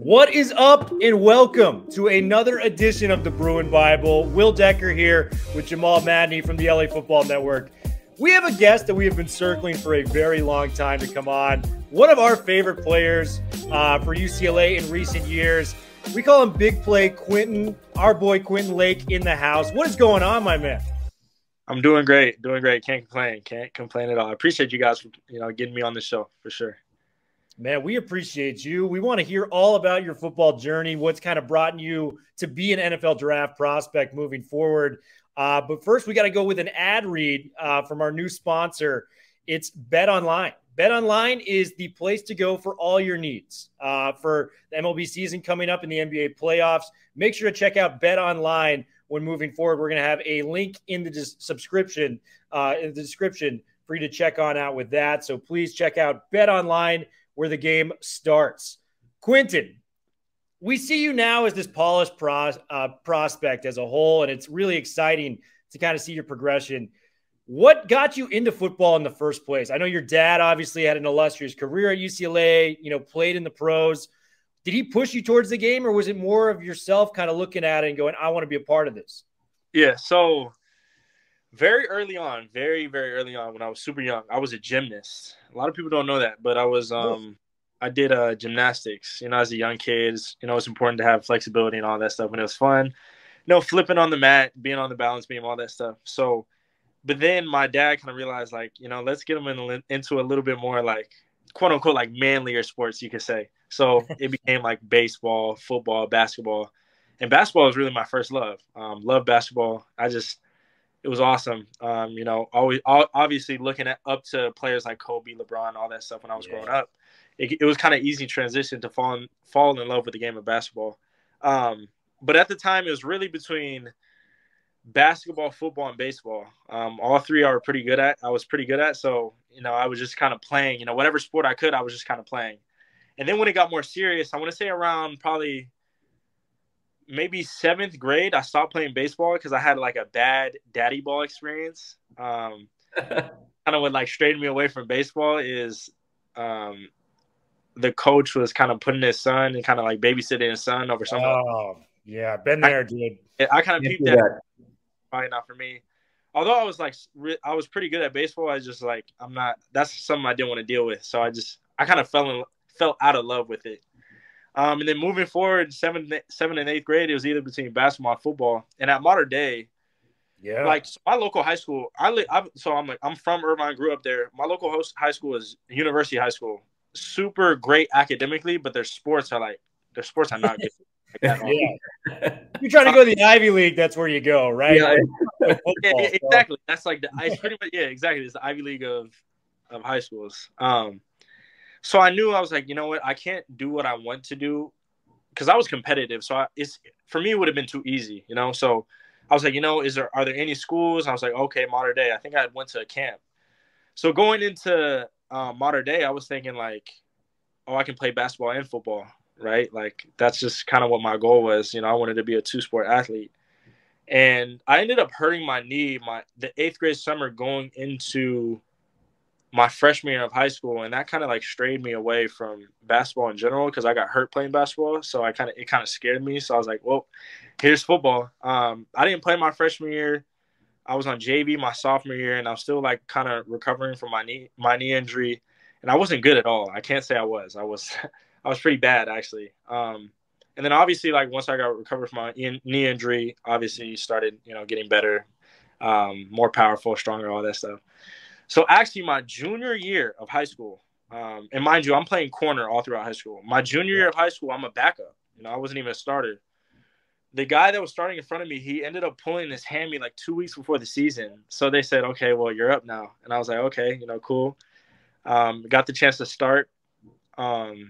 What is up, and welcome to another edition of the Bruin Bible. Will Decker here with Jamal Madni from the LA Football Network. We have a guest that we have been circling for a very long time to come on. One of our favorite players for UCLA in recent years. We call him Big Play Quentin, our boy Quentin Lake in the house. What is going on, my man? I'm doing great. Can't complain at all. I appreciate you guys for getting me on the show for sure. Man, we appreciate you. We want to hear all about your football journey, what's kind of brought you to be an NFL draft prospect moving forward. But first, we got to go with an ad read from our new sponsor. It's BetOnline. BetOnline is the place to go for all your needs. For the MLB season coming up in the NBA playoffs, make sure to check out BetOnline when moving forward. We're going to have a link in the description for you to check on out with that. So please check out BetOnline, where the game starts. Quentin, we see you now as this polished prospect as a whole, and it's really exciting to kind of see your progression. What got you into football in the first place? I know your dad obviously had an illustrious career at UCLA, played in the pros. Did he push you towards the game, or was it more of yourself kind of looking at it and going, I want to be a part of this? Yeah, so very early on, very, very early on when I was super young, I was a gymnast. A lot of people don't know that, but I was I did gymnastics, as a young kid. It's important to have flexibility and all that stuff. And it was fun, flipping on the mat, being on the balance beam, all that stuff. So, but then my dad kind of realized, let's get him into a little bit more quote unquote, manlier sports, you could say. So it became baseball, football, basketball. And basketball was really my first love. Love basketball. It was awesome. Always obviously looking up to players like Kobe, LeBron, all that stuff when I was growing up. It was kind of easy transition to fall in love with the game of basketball. But at the time, it was really between basketball, football, and baseball. All three I was pretty good at. So, I was just kind of playing, whatever sport I could, I was just kind of playing. And then when it got more serious, I want to say around probably maybe 7th grade, I stopped playing baseball because I had a bad daddy ball experience. Kind of what straightened me away from baseball is the coach was kind of putting his son and kind of babysitting his son over something. Oh, yeah, been there, dude. I kind of peeped that. Probably not for me. Although I was pretty good at baseball, I just I'm not. That's something I didn't want to deal with. So I kind of fell out of love with it. And then moving forward, 7th and 8th grade, it was either between basketball and football. And at modern day, my local high school, I'm from Irvine, grew up there. My local high school is University High School. Super great academically, but their sports are not good. Yeah. You're trying to go to the Ivy League, that's where you go, right? Yeah, exactly. That's pretty much exactly. It's the Ivy League of high schools. So I knew, I was like, you know what, I can't do what I want to do because I was competitive. So for me, it would have been too easy, So I was like, are there any schools? And I was like, okay, modern day. I think I went to a camp. So going into modern day, I was thinking I can play basketball and football, right? That's just kind of what my goal was. I wanted to be a 2-sport athlete. And I ended up hurting my knee the 8th grade summer going into my freshman year of high school, and that kind of strayed me away from basketball in general because I got hurt playing basketball. So it kind of scared me. So I was like, well, here's football. I didn't play my freshman year. I was on JV my sophomore year, and I was still kind of recovering from my knee injury, and I wasn't good at all. I can't say I was. I was pretty bad actually. And then obviously once I got recovered from my knee injury, obviously started getting better, more powerful, stronger, all that stuff. So actually my junior year of high school, and mind you, I'm playing corner all throughout high school. My junior year of high school, I'm a backup. I wasn't even a starter. The guy that was starting in front of me, he ended up pulling his hammy 2 weeks before the season. So they said, okay, well, you're up now. And I was like, okay, cool. Got the chance to start and,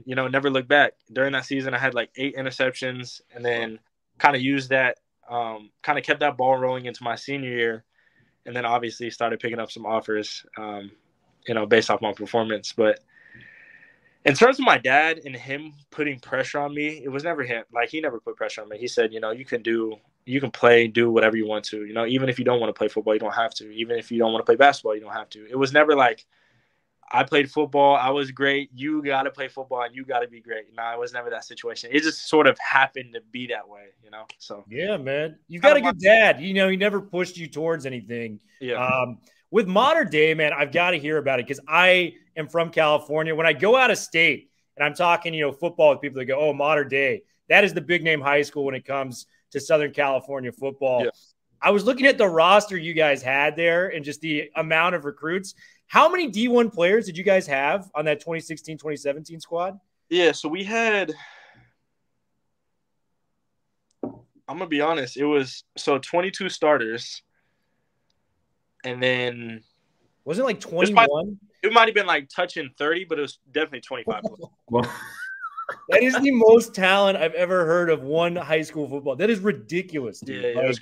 never looked back. During that season, I had 8 interceptions and then kind of used that, kind of kept that ball rolling into my senior year. And then obviously started picking up some offers, based off my performance. But in terms of my dad and him putting pressure on me, it was never him. He never put pressure on me. He said, you can play, do whatever you want to. Even if you don't want to play football, you don't have to. Even if you don't want to play basketball, you don't have to. It was never I played football. I was great. You got to play football and you got to be great. No, it was never that situation. It just sort of happened to be that way, you know? So, yeah, man, you've got a good dad. You know, he never pushed you towards anything. Yeah. With modern day, man, I've got to hear about it because I am from California. When I go out of state and I'm talking, you know, football with people that go, oh, modern day, that is the big name high school when it comes to Southern California football. Yeah. I was looking at the roster you guys had there and just the amount of recruits. How many D1 players did you guys have on that 2016-2017 squad? Yeah, so we had – I'm going to be honest. It was – 22 starters. And then – Was it like 21? It might have been like touching 30, but it was definitely 25. That is the most talent I've ever heard of one high school football. That is ridiculous, dude. Yeah, like,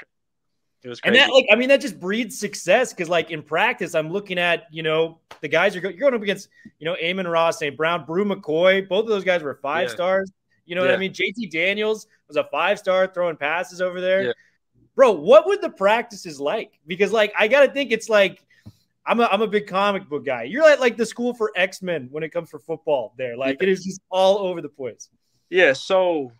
it was crazy. And that, like, I mean, that just breeds success because, like, in practice, I'm looking at, you know, the guys you're going up against, you know, Amon Ross, St. Brown, Brew McCoy. Both of those guys were 5 stars. You know what I mean? JT Daniels was a 5-star throwing passes over there. Yeah. Bro, what would the practices like? Because, like, I got to think it's like, I'm a big comic book guy. You're like the school for X-Men when it comes for football there. Like, it is just all over the place. Yeah, so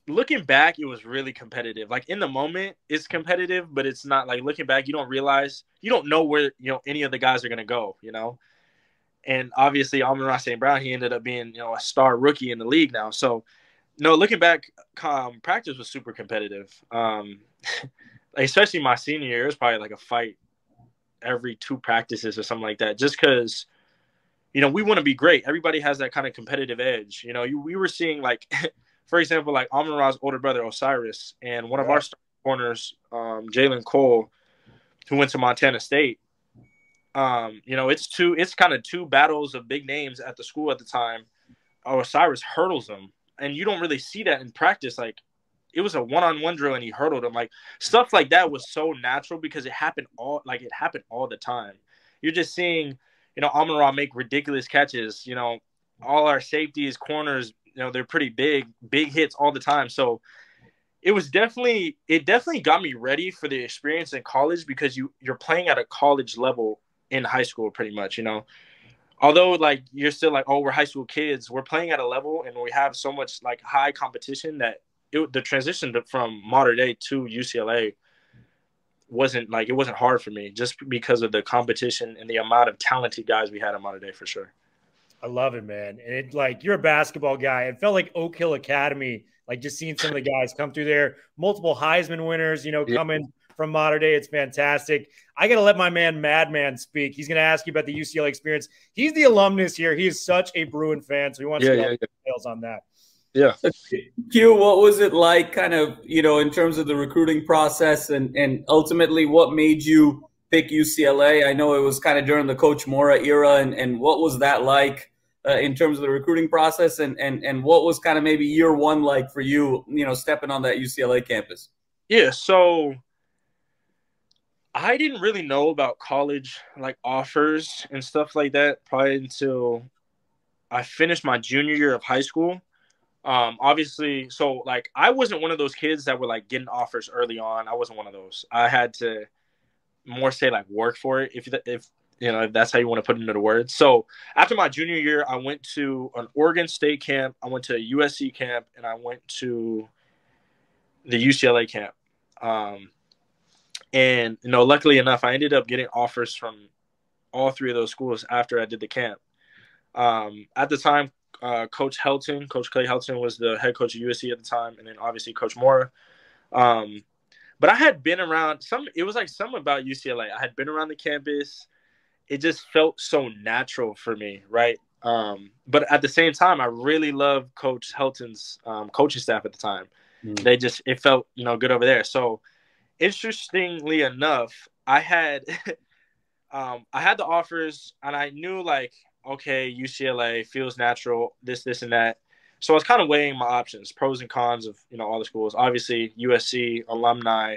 looking back, it was really competitive. Like, in the moment, it's competitive, but it's not like looking back, you don't realize, you don't know where, you know, any of the guys are going to go, you know? And obviously, Amon Ross St. Brown, he ended up being, you know, a star rookie in the league now. So, no, looking back, practice was super competitive. Especially my senior year, it was probably like a fight every 2 practices or something like that, just because, you know, we want to be great. Everybody has that kind of competitive edge. You know, we were seeing, like, for example, like Amon Ra's older brother, Osiris, and one of our starting corners, Jalen Cole, who went to Montana State. You know, it's kind of 2 battles of big names at the school at the time. Osiris hurdles them, and you don't really see that in practice. Like, it was a one-on-one drill, and he hurdled him. Like, stuff like that was so natural because it happened all the time. You're just seeing, you know, Amon Ra make ridiculous catches. You know, all our safeties, corners, you know, they're pretty big hits all the time. So it definitely got me ready for the experience in college because you're playing at a college level in high school pretty much, you know. Although, like, you're still like, oh, we're high school kids, we're playing at a level and we have so much, like, high competition that the transition from modern day to UCLA wasn't hard for me just because of the competition and the amount of talented guys we had in modern day for sure. I love it, man. And it, like, you're a basketball guy. It felt like Oak Hill Academy, like just seeing some of the guys come through there, multiple Heisman winners, you know, coming from modern day. It's fantastic. I got to let my man Madman speak. He's going to ask you about the UCLA experience. He's the alumnus here. He is such a Bruin fan, so he wants to know details on that. Yeah. Q, what was it like kind of, you know, in terms of the recruiting process and ultimately what made you pick UCLA? I know it was kind of during the Coach Mora era, and what was that like in terms of the recruiting process and what was kind of maybe year one like for you, you know, stepping on that UCLA campus? Yeah, so I didn't really know about college, like, offers and stuff like that probably until I finished my junior year of high school. Obviously, so, like, I wasn't one of those kids that were, like, getting offers early on. I wasn't one of those. I had to more say, like, work for it, if you know, if that's how you want to put it into the words. So after my junior year, I went to an Oregon State camp, I went to a USC camp, and I went to the UCLA camp. And, you know, luckily enough, I ended up getting offers from all 3 of those schools after I did the camp. At the time, Coach Clay Helton was the head coach of USC at the time, and then obviously Coach Mora. But I had been around it was like something about UCLA. I had been around the campus. It just felt so natural for me, right? But at the same time, I really loved Coach Helton's coaching staff at the time. It felt, you know, good over there. So interestingly enough, I had the offers, and I knew, like, okay, UCLA feels natural, this and that. So I was kind of weighing my options, pros and cons of, you know, all the schools. Obviously, USC alumni,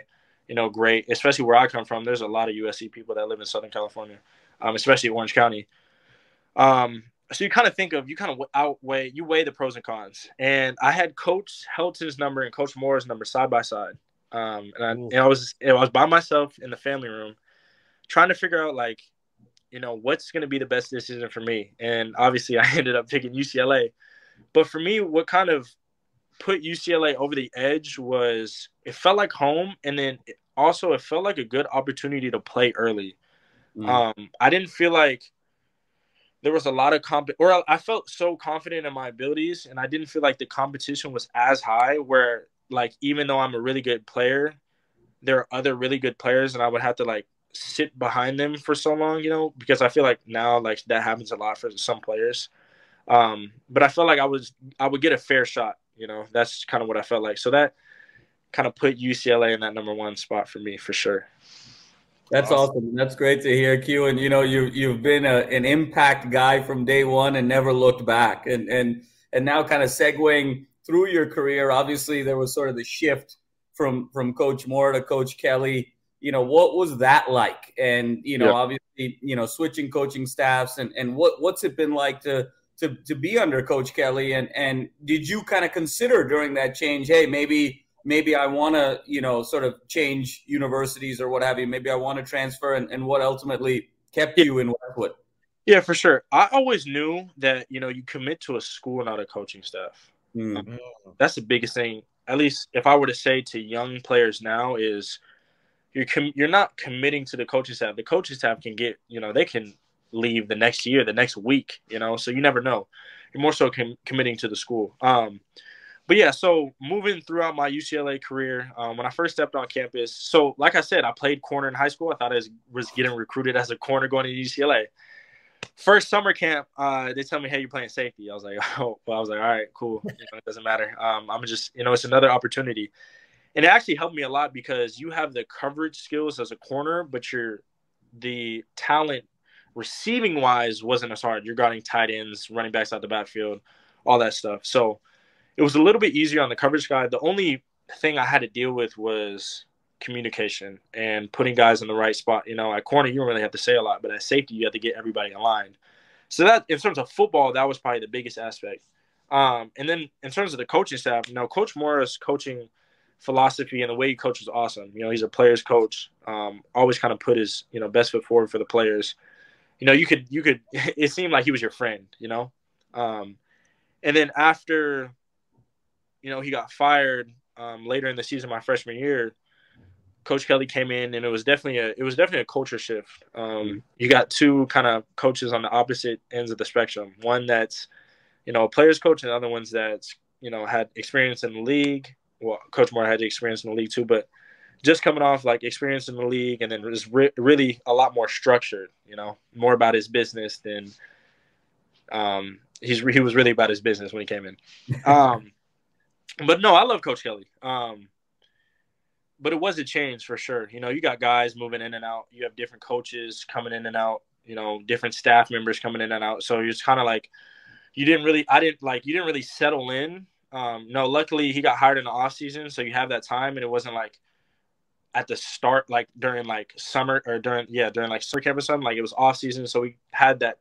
you know, great, especially where I come from. There's a lot of USC people that live in Southern California, especially Orange County. So you kind of weigh the pros and cons. And I had Coach Helton's number and Coach Mora's number side by side. And I was by myself in the family room trying to figure out, like, what's going to be the best decision for me? And obviously I ended up picking UCLA. But for me, what kind of put UCLA over the edge was it felt like home, and then also it felt like a good opportunity to play early. I didn't feel like there was a lot of I felt so confident in my abilities, and I didn't feel like the competition was as high where, like, even though I'm a really good player, there are other really good players, and I would have to, like, sit behind them for so long, because I feel like now, like, that happens a lot for some players. But I felt like I would get a fair shot, that's kind of what I felt like. So that kind of put UCLA in that number one spot for me, for sure. That's awesome. That's great to hear, Q. And you've been an impact guy from day one and never looked back. And now kind of segueing through your career, obviously there was sort of the shift from Coach Mora to Coach Kelly. What was that like? And obviously switching coaching staffs and what's it been like to be under Coach Kelly? And did you kind of consider during that change, hey, maybe I want to, sort of change universities or what have you. Maybe I want to transfer, and what ultimately kept you in Westwood? Yeah, for sure. I always knew that, you commit to a school, not a coaching staff. That's the biggest thing. At least if I were to say to young players now is you're not committing to the coaching staff. The coaching staff can get, they can leave the next year, the next week, so you never know. You're more so committing to the school. But yeah, so moving throughout my UCLA career, when I first stepped on campus, so like I said, I played corner in high school. I thought I was getting recruited as a corner going to UCLA. First summer camp, they tell me, hey, you're playing safety. I was like, oh, well, I was like, all right, cool. It doesn't matter. I'm just, it's another opportunity. And it actually helped me a lot because you have the coverage skills as a corner, but the talent receiving wise wasn't as hard. You're guarding tight ends, running backs out the backfield, all that stuff. So it was a little bit easier on the coverage guy. The only thing I had to deal with was communication and putting guys in the right spot. At corner, you don't really have to say a lot, but at safety, you have to get everybody aligned. So that, in terms of football, that was probably the biggest aspect. And then in terms of the coaching staff, Coach Mora's coaching philosophy and the way he coaches is awesome. He's a player's coach. Always kind of put his, best foot forward for the players. You could, it seemed like he was your friend, and then after, he got fired later in the season, my freshman year. Coach Kelly came in, and it was definitely a culture shift. You got two kind of coaches on the opposite ends of the spectrum. One that's, a player's coach, and the other one's that's, had experience in the league. Well, Coach Moore had experience in the league too, but just coming off like experience in the league, and then was really a lot more structured. More about his business than he was really about his business when he came in. But no, I love Coach Kelly. But it was a change for sure. You got guys moving in and out. You have different coaches coming in and out, different staff members coming in and out. So you're just kind of like, you didn't really settle in. No, luckily he got hired in the off season. So you have that time, and it wasn't like at the start, like during like summer or during like summer camp or something. Like it was off season. So we had that,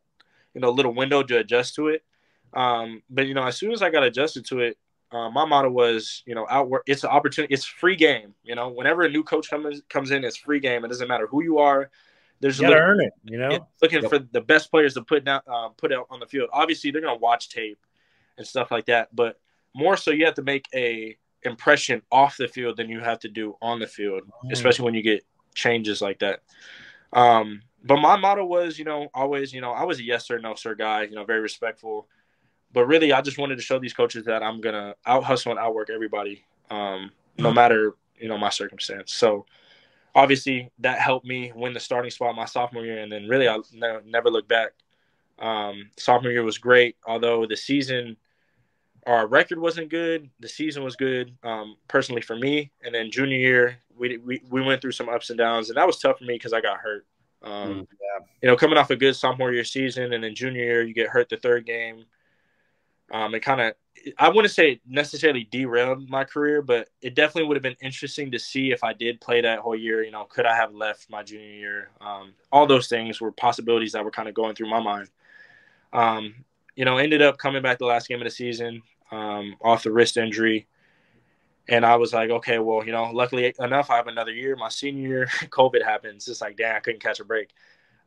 little window to adjust to it. But as soon as I got adjusted to it, my motto was, outwork. It's an opportunity. It's free game. Whenever a new coach comes in, it's free game. It doesn't matter who you are. You gotta earn it. Looking for the best players to put out on the field. Obviously, they're gonna watch tape and stuff like that, but more so, you have to make a impression off the field than you have to do on the field, especially when you get changes like that. But my motto was, always, I was a yes sir, no sir guy. Very respectful. But really, I just wanted to show these coaches that I'm going to out-hustle and outwork everybody, no matter, my circumstance. So, obviously, that helped me win the starting spot my sophomore year, and then really I never looked back. Sophomore year was great, although our record wasn't good. The season was good, personally for me. And then junior year, we went through some ups and downs, and that was tough for me because I got hurt. Coming off a good sophomore year season, and then junior year, you get hurt the third game. It kind of, I wouldn't say it necessarily derailed my career, but it definitely would have been interesting to see if I did play that whole year. Could I have left my junior year? All those things were possibilities that were kind of going through my mind. Ended up coming back the last game of the season off the wrist injury. And I was like, okay, well, luckily enough, I have another year. My senior year, COVID happens. It's like, damn, I couldn't catch a break.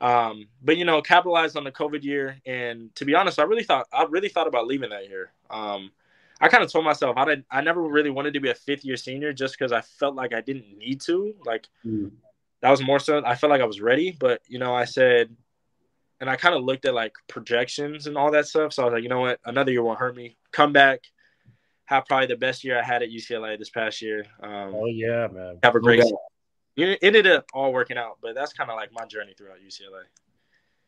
But capitalized on the COVID year, and to be honest, I really thought about leaving that year. I kind of told myself I never really wanted to be a 5th-year senior just because I felt like I didn't need to. Like that was more so I felt like I was ready, but I said, and I kind of looked at like projections and all that stuff. So I was like, you know what, another year won't hurt me. Come back, have probably the best year I had at UCLA this past year. Oh yeah, man. Have a great season. It ended up all working out, but that's kind of like my journey throughout UCLA.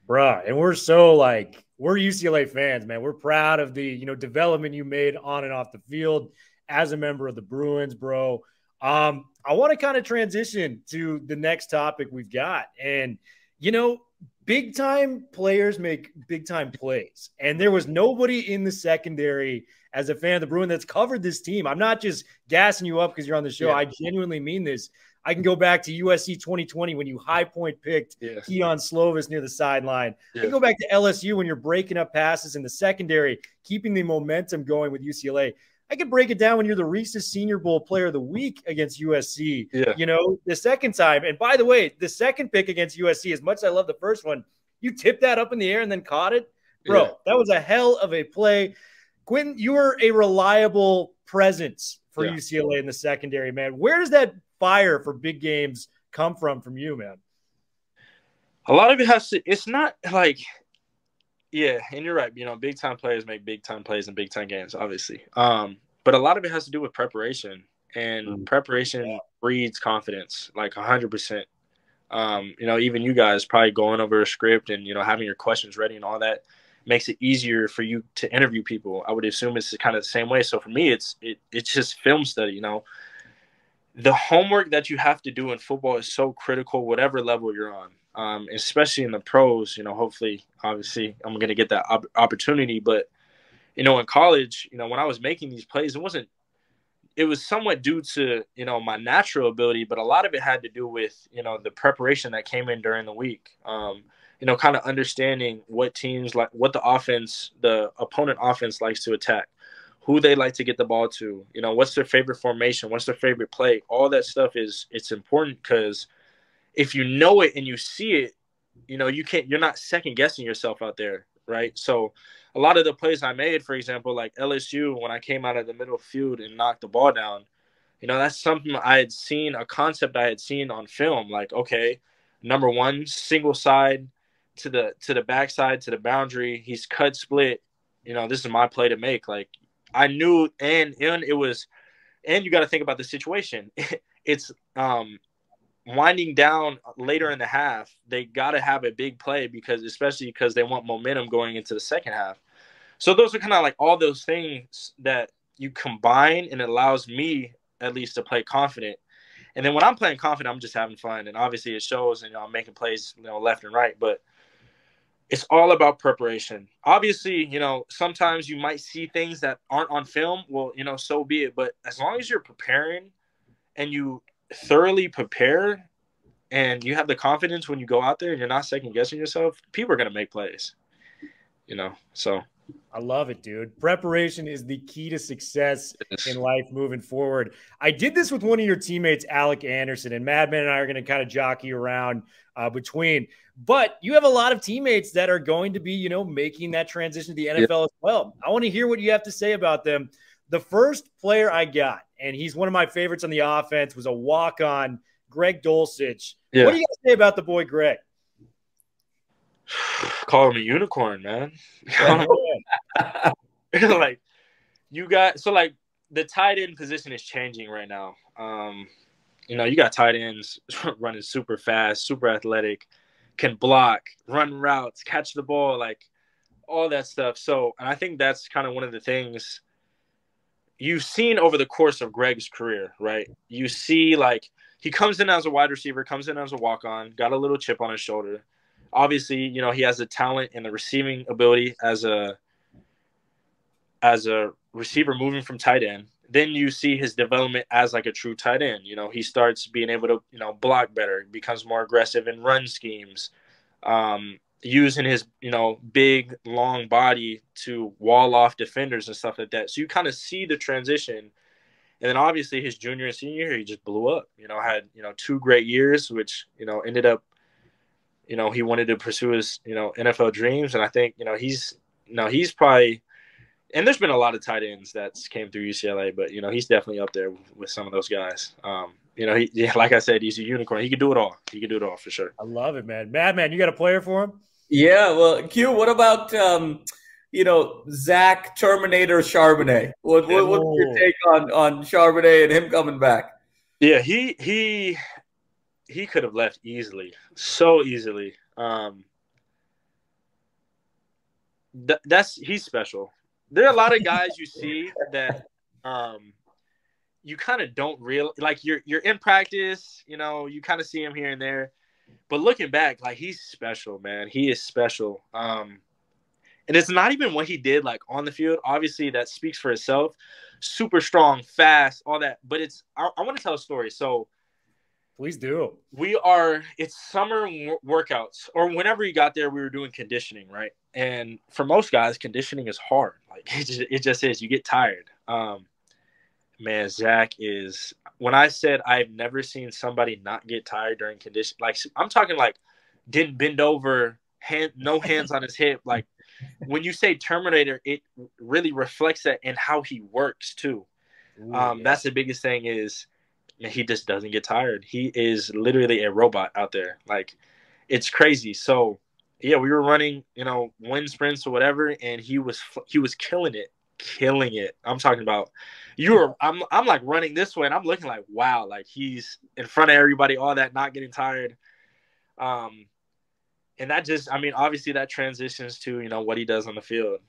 Bruh, and we're UCLA fans, man. We're proud of the, development you made on and off the field as a member of the Bruins, bro. I want to kind of transition to the next topic we've got. And, big time players make big time plays. And there was nobody in the secondary as a fan of the Bruins that's covered this team. I'm not just gassing you up because you're on the show. Yeah. I genuinely mean this. I can go back to USC 2020 when you high point picked Keon Slovis near the sideline. Yeah. I can go back to LSU when you're breaking up passes in the secondary, keeping the momentum going with UCLA. I could break it down when you're the Reese's Senior Bowl Player of the Week against USC, the second time. And by the way, the second pick against USC, as much as I love the first one, you tipped that up in the air and then caught it. Bro, that was a hell of a play. Quentin, you were a reliable presence for UCLA in the secondary, man. Where does that fire for big games come from you, man? A lot of it has to – it's not like – yeah, and you're right. Big time players make big time plays in big time games, obviously. But a lot of it has to do with preparation, and preparation breeds confidence, like 100%. Even you guys probably going over a script and having your questions ready and all that makes it easier for you to interview people. I would assume it's kind of the same way. So for me, it's just film study. The homework that you have to do in football is so critical, whatever level you're on. Especially in the pros, hopefully, obviously, I'm going to get that opportunity. But, in college, when I was making these plays, it was somewhat due to, my natural ability, but a lot of it had to do with, the preparation that came in during the week. Kind of understanding what teams like, what the opponent offense likes to attack, who they like to get the ball to, what's their favorite formation, what's their favorite play. All that stuff it's important because if you know it and you see it, you're not second guessing yourself out there, right? So a lot of the plays I made, for example, like LSU, when I came out of the middle field and knocked the ball down, that's something I had seen, a concept I had seen on film. Like, okay, number one, single side to the backside to the boundary, he's cut split. This is my play to make. Like I knew, and it was, and you got to think about the situation. It's winding down later in the half, they got to have a big play especially because they want momentum going into the second half. So those are kind of like all those things that you combine, and it allows me at least to play confident. And then when I'm playing confident, I'm just having fun, and obviously it shows, and I'm making plays, left and right. But it's all about preparation. Obviously, sometimes you might see things that aren't on film. Well, so be it. But as long as you're preparing and you thoroughly prepare and you have the confidence when you go out there and you're not second guessing yourself, people are going to make plays, so. I love it, dude. Preparation is the key to success in life moving forward. I did this with one of your teammates, Alec Anderson, and Madman and I are going to kind of jockey around between. But you have a lot of teammates that are going to be, making that transition to the NFL as well. I want to hear what you have to say about them. The first player I got, and he's one of my favorites on the offense, was a walk-on, Greg Dulcich. Yeah. What do you got to say about the boy Greg? Call him a unicorn, man. Like the tight end position is changing right now. You got tight ends running super fast, super athletic, can block, run routes, catch the ball, like all that stuff. So, and I think that's kind of one of the things you've seen over the course of Greg's career, right? You see, like, he comes in as a wide receiver, comes in as a walk-on, got a little chip on his shoulder. Obviously, he has the talent and the receiving ability as a receiver moving from tight end. Then you see his development as like a true tight end. He starts being able to, block better, becomes more aggressive in run schemes, using his, big, long body to wall off defenders and stuff like that. So you kind of see the transition. And then obviously his junior and senior year, he just blew up, had, 2 great years, which, ended up he wanted to pursue his, NFL dreams. And I think, he's probably, and there's been a lot of tight ends that's came through UCLA, but, he's definitely up there with some of those guys. Like I said, he's a unicorn. He can do it all. He can do it all for sure. I love it, man. Madman, you got a player for him? Yeah, well, Q, what about Zach Terminator Charbonnet? What's your take on Charbonnet and him coming back? Yeah, he could have left easily, so easily. He's special. There are a lot of guys you see that you kind of don't like. You're in practice, you kind of see him here and there, but looking back, like, he's special, man. He is special. And it's not even what he did, like, on the field. Obviously, that speaks for itself. Super strong, fast, all that. But I want to tell a story. So, please do. It's summer workouts, or whenever you got there, we were doing conditioning, right? And for most guys, conditioning is hard. Like, it just is. You get tired. Man, Zach is. When I said I've never seen somebody not get tired during condition, like, I'm talking like didn't bend over, no hands on his hip. Like, when you say Terminator, it really reflects that in how he works too. Ooh, that's the biggest thing is he just doesn't get tired. He is literally a robot out there. Like, it's crazy. So yeah, we were running, wind sprints or whatever, and he was killing it. I'm talking about I'm like running this way and I'm looking like, wow, like he's in front of everybody, all that, not getting tired. And that just, obviously that transitions to, what he does on the field.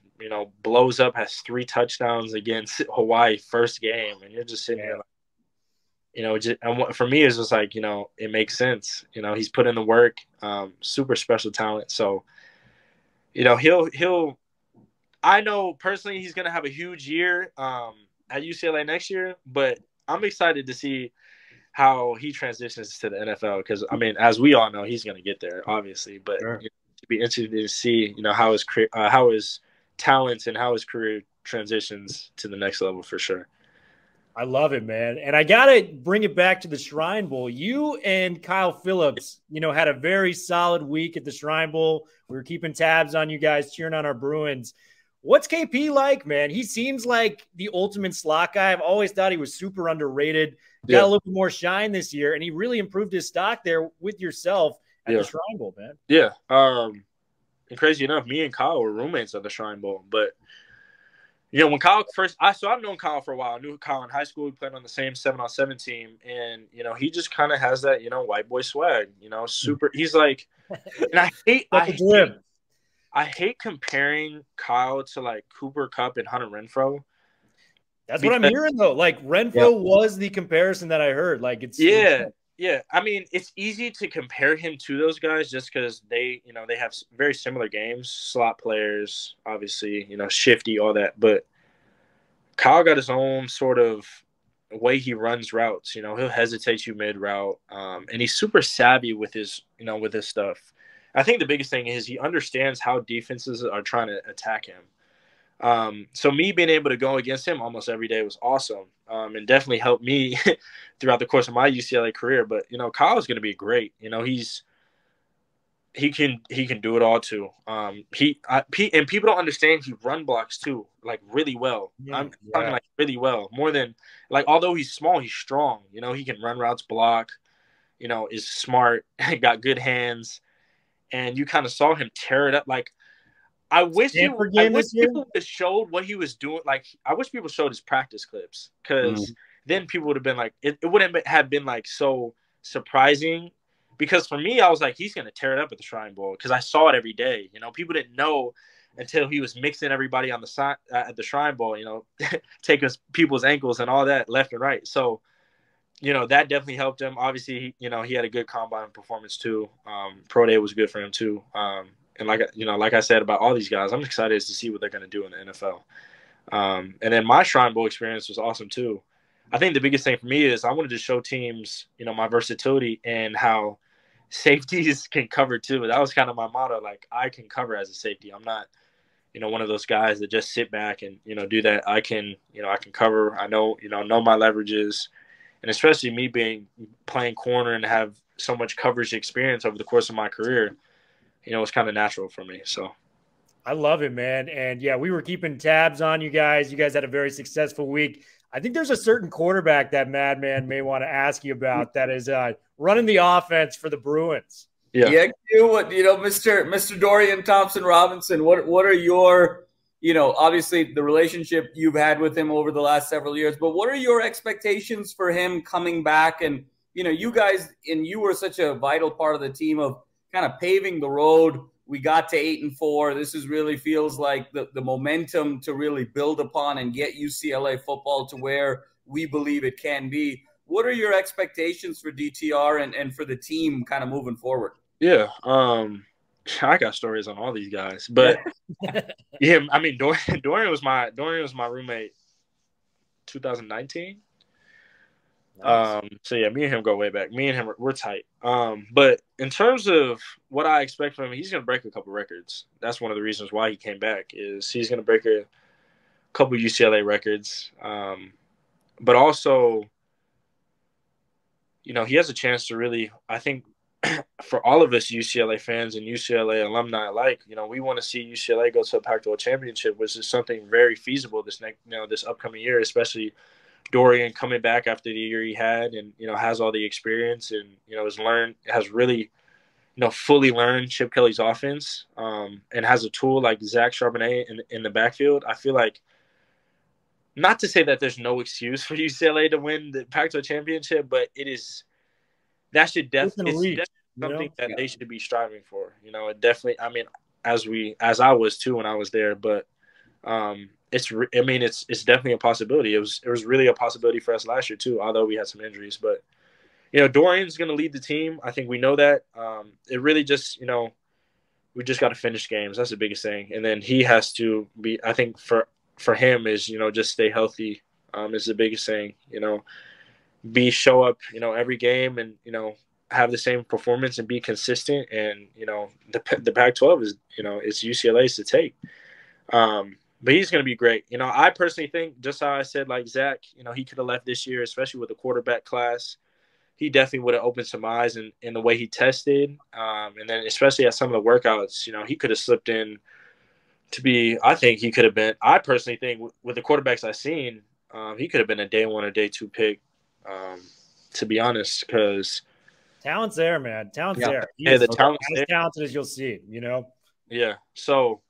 Blows up, has 3 touchdowns against Hawaii first game, and you're just sitting here like, and for me, it's just like, it makes sense. He's put in the work, super special talent. So, he'll I know personally he's going to have a huge year at UCLA next year, but I'm excited to see how he transitions to the NFL because, as we all know, he's going to get there, obviously. But sure. It'd be interesting to see, how his talents and how his career transitions to the next level for sure. I love it, man. And I got to bring it back to the Shrine Bowl. You and Kyle Phillips, had a very solid week at the Shrine Bowl. We were keeping tabs on you guys, cheering on our Bruins. What's KP like, man? He seems like the ultimate slot guy. I've always thought he was super underrated. Got a little bit more shine this year, and he really improved his stock there with yourself at the Shrine Bowl, man. Yeah. And crazy enough, me and Kyle were roommates at the Shrine Bowl. But, when Kyle first – I've known Kyle for a while. I knew Kyle in high school. We played on the same 7-on-7 team. And, he just kind of has that, white boy swag, super – he's like – and I hate comparing Kyle to, like, Cooper Kupp and Hunter Renfrow. That's what I'm hearing, though. Like, Renfrow was the comparison that I heard. Like, it's yeah. It's easy to compare him to those guys just because they have very similar games, slot players, obviously, shifty, all that. But Kyle got his own sort of way he runs routes. He'll hesitate you mid route, and he's super savvy with his stuff. I think the biggest thing is he understands how defenses are trying to attack him. So me being able to go against him almost every day was awesome, and definitely helped me throughout the course of my UCLA career. But Kyle's going to be great. He can do it all too. And people don't understand he run blocks too, like really well. I'm talking like really well, more than like. Although he's small, he's strong. He can run routes, block. Is smart, got good hands. And you kind of saw him tear it up. Like, I wish people would have showed what he was doing. Like, I wish people showed his practice clips because then people would have been like, it wouldn't have been like so surprising. Because for me, I was like, he's going to tear it up at the Shrine Bowl because I saw it every day. People didn't know until he was mixing everybody on the side at the Shrine Bowl. Taking people's ankles and all that left and right. So. That definitely helped him. Obviously, he had a good combine performance too. Pro Day was good for him too. And like I said about all these guys, I'm excited to see what they're going to do in the NFL. And then my Shrine Bowl experience was awesome too. I think the biggest thing for me is I wanted to show teams, my versatility and how safeties can cover too. That was kind of my motto. Like, I can cover as a safety. I'm not, one of those guys that just sit back and, do that. I can cover. I know my leverages. and especially me playing corner and have so much coverage experience over the course of my career, it's kind of natural for me. So I love it, man. And yeah, we were keeping tabs on you guys. You guys had a very successful week. I think there's a certain quarterback that Madman may want to ask you about that is running the offense for the Bruins. Yeah, Mr. Dorian Thompson-Robinson, what are your, obviously the relationship you've had with him over the last several years, but what are your expectations for him coming back? And, you guys, and you were such a vital part of the team of kind of paving the road. We got to 8-4. This really feels like the momentum to really build upon and get UCLA football to where we believe it can be. What are your expectations for DTR and for the team kind of moving forward? Yeah, I got stories on all these guys, but yeah, I mean Dorian was my roommate 2019. Nice. So yeah, me and him go way back. Me and him we're tight. But in terms of what I expect from him, he's gonna break a couple records. That's one of the reasons why he came back, is he's gonna break a couple UCLA records. But also, he has a chance to really, I think, for all of us UCLA fans and UCLA alumni alike, we want to see UCLA go to a Pac-12 championship, which is something very feasible this upcoming year, especially Dorian coming back after the year he had and, has all the experience and, has really, fully learned Chip Kelly's offense and has a tool like Zach Charbonnet in the backfield. I feel like, not to say that there's no excuse for UCLA to win the Pac-12 championship, but that should definitely something that they should be striving for. It definitely. I mean, as I was too when I was there, but it's definitely a possibility. It was really a possibility for us last year too, although we had some injuries. But Dorian's going to lead the team. I think we know that. It really just we just got to finish games. That's the biggest thing, and then he has to be. I think for him is just stay healthy. Is the biggest thing. Show up every game and have the same performance and be consistent, and the Pac-12 is it's UCLA's to take, but he's going to be great. I personally think, just how I said, like Zach, he could have left this year, especially with the quarterback class. He definitely would have opened some eyes in the way he tested, and then especially at some of the workouts, he could have slipped in to be. I think he could have been. I personally think with the quarterbacks I've seen, he could have been a day 1 or day 2 pick. To be honest, because talent's there, man. Talent's there. He's the talent's as talented as you'll see. Yeah. So,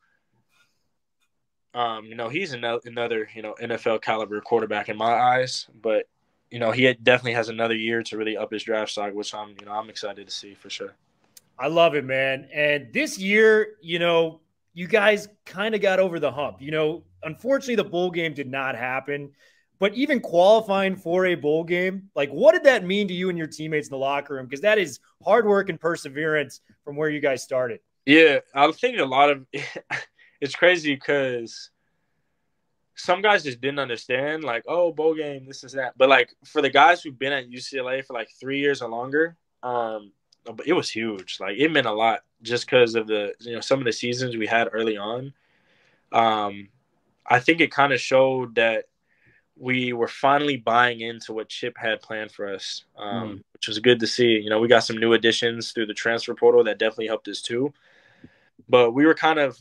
he's another NFL caliber quarterback in my eyes, but he definitely has another year to really up his draft stock, which I'm excited to see for sure. I love it, man. And this year, you guys kind of got over the hump. Unfortunately, the bowl game did not happen. But even qualifying for a bowl game, like, what did that mean to you and your teammates in the locker room? Because that is hard work and perseverance from where you guys started. Yeah, I think a lot of it's crazy because some guys just didn't understand, like, oh, bowl game, this is that. But like for the guys who've been at UCLA for like 3 years or longer, it was huge. Like, it meant a lot just because of the some of the seasons we had early on. I think it kind of showed that we were finally buying into what Chip had planned for us, which was good to see. We got some new additions through the transfer portal that definitely helped us too. But we were kind of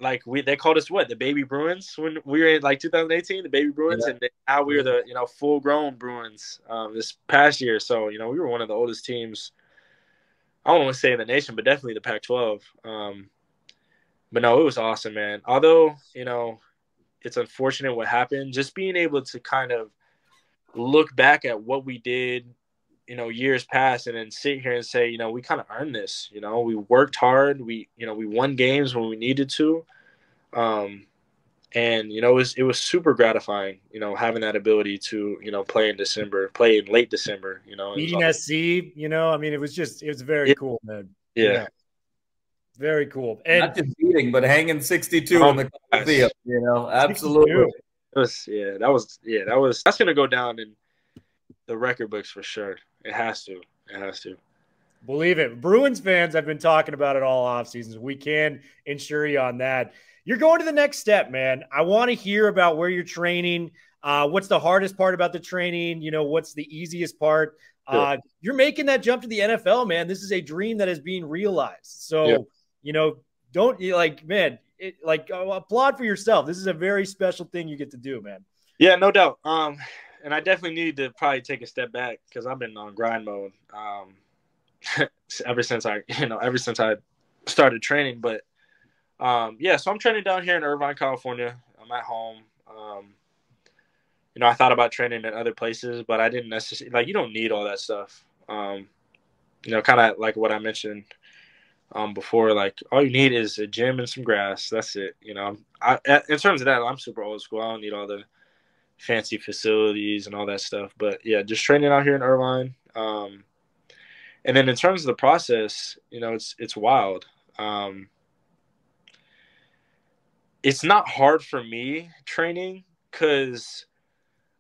like, they called us what? The baby Bruins when we were in like 2018, the baby Bruins. Yeah. And now we were the, full grown Bruins this past year. So, we were one of the oldest teams, I don't want to say in the nation, but definitely the Pac-12. But no, it was awesome, man. Although, it's unfortunate what happened. Just being able to kind of look back at what we did, years past, and then sit here and say, we kind of earned this. We worked hard. We won games when we needed to, and it was super gratifying. Having that ability to play in late December. Beating SC. It was very cool, man. Yeah. Very cool. And not just beating, but hanging 62 in the field. Absolutely. That's going to go down in the record books for sure. It has to. Believe it. Bruins fans have been talking about it all off seasons. We can ensure you on that. You're going to the next step, man. I want to hear about where you're training. What's the hardest part about the training? What's the easiest part? You're making that jump to the NFL, man. This is a dream that is being realized. So, don't applaud for yourself. This is a very special thing you get to do, man. Yeah, no doubt. And I definitely need to probably take a step back because I've been on grind mode ever since I started training. But so I'm training down here in Irvine, California. I'm at home. I thought about training in other places, but I didn't necessarily you don't need all that stuff. Kind of like what I mentioned before, all you need is a gym and some grass. That's it. In terms of that, I'm super old school. I don't need all the fancy facilities and all that stuff. But yeah, just training out here in Irvine. And then in terms of the process, it's wild. It's not hard for me training because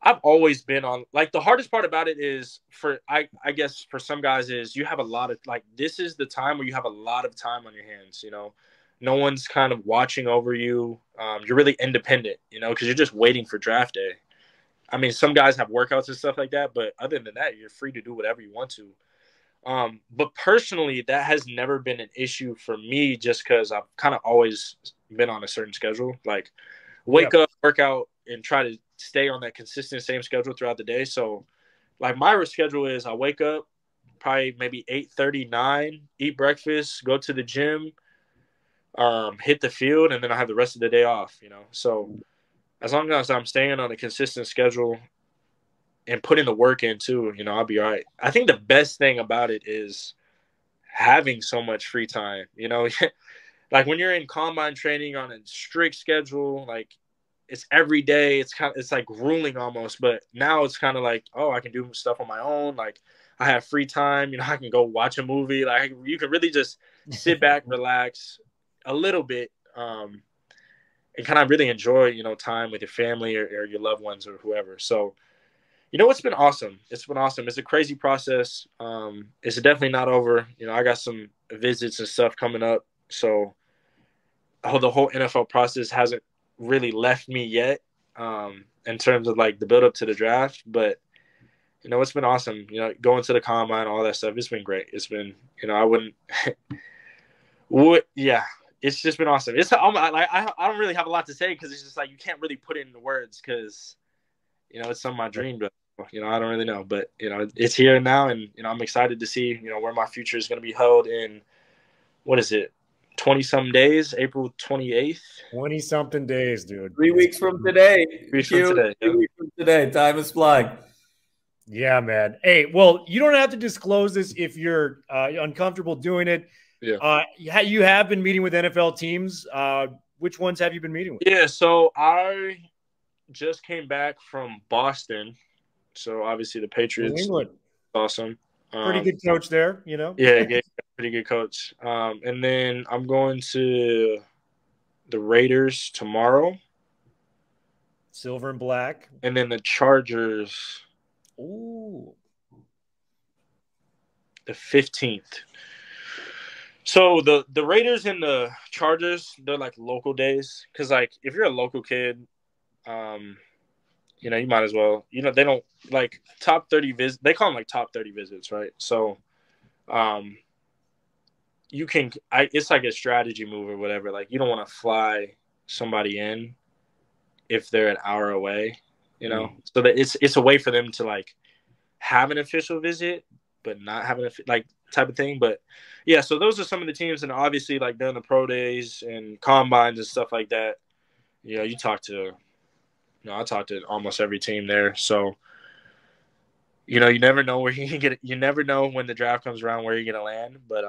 I've always been on the hardest part about it is I guess for some guys is you have a lot of this is the time where you have a lot of time on your hands. No one's kind of watching over you. You're really independent, because you're just waiting for draft day. I mean, some guys have workouts and stuff like that, but other than that, you're free to do whatever you want to. But personally, that has never been an issue for me just because I've kind of always been on a certain schedule. Wake up, work out, and try to stay on that consistent same schedule throughout the day. So, my schedule is I wake up probably maybe 8:30, 9, eat breakfast, go to the gym, hit the field, and then I have the rest of the day off, So as long as I'm staying on a consistent schedule and putting the work in too, I'll be all right. I think the best thing about it is having so much free time, when you're in combine training on a strict schedule, it's every day. It's grueling almost, but now it's kind of I can do stuff on my own. I have free time, I can go watch a movie. You can really just sit back, relax a little bit, and kind of really enjoy, time with your family or your loved ones or whoever. So, it's been awesome. It's been awesome. It's a crazy process. It's definitely not over. I got some visits and stuff coming up. So the whole NFL process hasn't really left me yet in terms of the build up to the draft. But, it's been awesome. Going to the combine, all that stuff. It's been great. It's been, I wouldn't it's just been awesome. I don't really have a lot to say because it's just you can't really put it into words because, it's something I dreamed of. I don't really know, but it's here now, and I'm excited to see where my future is going to be held in. What is it? 20-some days, April 28th. 20-something days, dude. 3 weeks from today. 3 weeks from today. 3 weeks from today. Time is flying. Yeah, man. Hey, well, you don't have to disclose this if you're uncomfortable doing it. Yeah. You have been meeting with NFL teams. Which ones have you been meeting with? Yeah, so I just came back from Boston. So obviously the Patriots. New England. Awesome. Pretty good coach there, Yeah, pretty good coach. And then I'm going to the Raiders tomorrow. Silver and black. And then the Chargers. Ooh. The 15th. So the Raiders and the Chargers, they're local days. Because if you're a local kid, you might as well. They don't top 30 visits. They call them top 30 visits, right? So, you can. It's a strategy move or whatever. You don't want to fly somebody in if they're an hour away. So that it's a way for them to have an official visit, but not having a type of thing. But yeah, so those are some of the teams, and obviously during the pro days and combines and stuff like that. You talk to. I talked to almost every team there. So, you never know where you can get it. You never know when the draft comes around where you're going to land. But,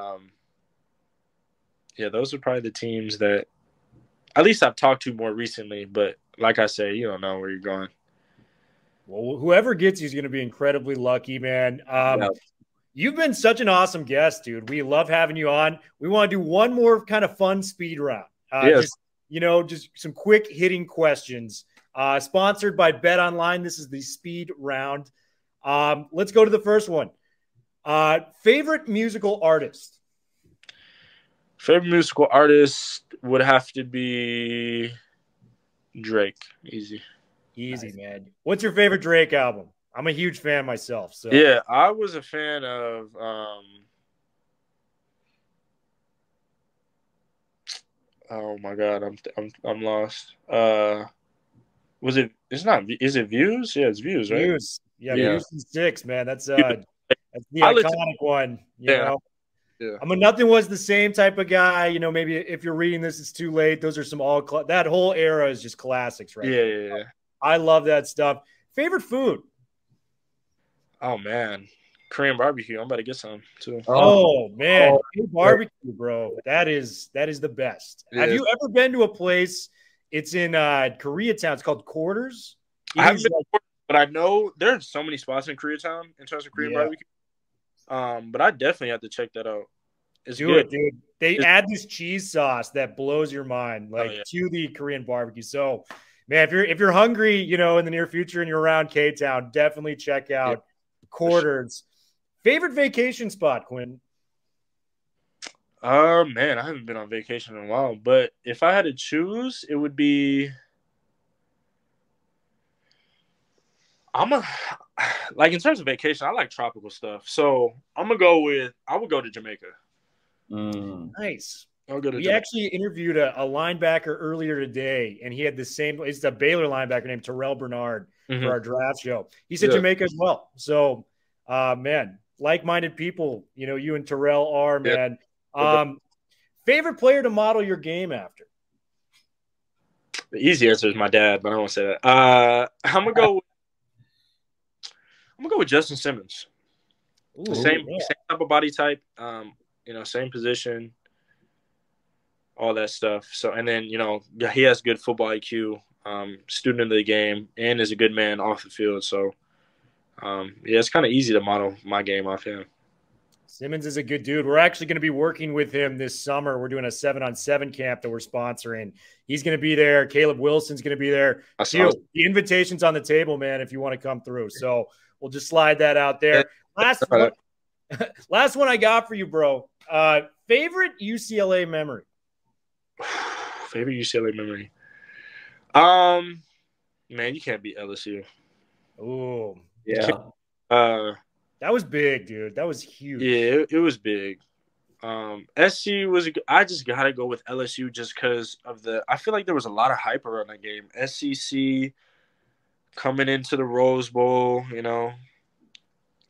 those are probably the teams that at least I've talked to more recently. But like I say, you don't know where you're going. Well, whoever gets you is going to be incredibly lucky, man. You've been such an awesome guest, dude. We love having you on. We want to do one more kind of fun speed round. Yes. Just some quick hitting questions. Sponsored by Bet Online. This is the speed round. Let's go to the first one. Favorite musical artist? Favorite musical artist would have to be Drake. Easy. Easy, Nice. man. What's your favorite Drake album? I'm a huge fan myself. So Yeah, I was a fan of oh my God, I'm lost. Was it? It's not. Is it Views? Yeah, it's Views, right? Views. Yeah, Yeah. Views and Six, man. That's the I listened- iconic one. You Yeah. know? Yeah. I'm a Nothing Was the Same type of guy. You know, maybe if you're reading this, it's too late. Those are some that whole era is just classics, right? Yeah. I love that stuff. Favorite food? Oh man, Korean barbecue. I'm about to get some too. Oh man, barbecue, bro. That is the best. Yeah. Have you ever been to a place? It's in Koreatown. It's called Quarters. I haven't been, but I know there's so many spots in Koreatown in terms of Korean barbecue. But I definitely have to check that out. It's good, dude. They add this cheese sauce that blows your mind, to the Korean barbecue. So, man, if you're hungry, you know, in the near future and you're around K-Town, definitely check out Quarters. Favorite vacation spot, Quentin? Man, I haven't been on vacation in a while, but if I had to choose, it would be in terms of vacation, I like tropical stuff. So I would go to Jamaica. Nice. We actually interviewed a linebacker earlier today, and he had the same. It's a Baylor linebacker named Terrell Bernard for our draft show. He said Jamaica as well. So, man, like-minded people. You know, you and Terrell are, man. Favorite player to model your game after? The easy answer is my dad, but I won't say that. I'm gonna go with Justin Simmons. Ooh, same type of body type. You know, same position, all that stuff. So, and then, you know, he has good football IQ, student of the game, and is a good man off the field. So, it's kind of easy to model my game off him. Simmons is a good dude. We're actually going to be working with him this summer. We're doing a 7-on-7 camp that we're sponsoring. He's going to be there. Caleb Wilson's going to be there. The invitation's on the table, man, if you want to come through. So we'll just slide that out there. Last one I got for you, bro. Favorite UCLA memory? Favorite UCLA memory? Man, you can't beat LSU. Oh, yeah. That was big, dude. That was huge. Yeah, it was big. SC was. I just gotta go with LSU just because of I feel like there was a lot of hype around that game. SEC coming into the Rose Bowl, you know.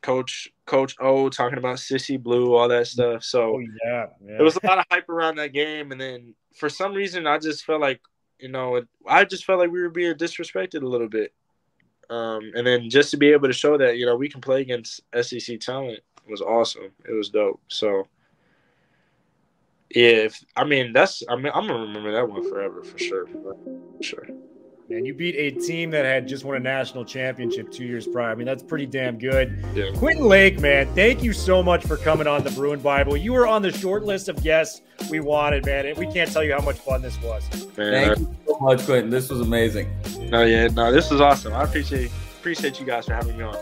Coach O talking about Sissy Blue, all that stuff. So there was a lot of hype around that game, and then for some reason, I just felt like, you know, we were being disrespected a little bit. And then just to be able to show that, you know, we can play against SEC talent was awesome. It was dope. So yeah, I'm gonna remember that one forever for sure. Man, you beat a team that had just won a national championship 2 years prior. I mean, that's pretty damn good. Yeah. Quentin Lake, man, thank you so much for coming on the Bruin Bible. You were on the short list of guests we wanted, man. And we can't tell you how much fun this was. Man, thank you so much, Quentin. This was amazing. This was awesome. I appreciate you guys for having me on.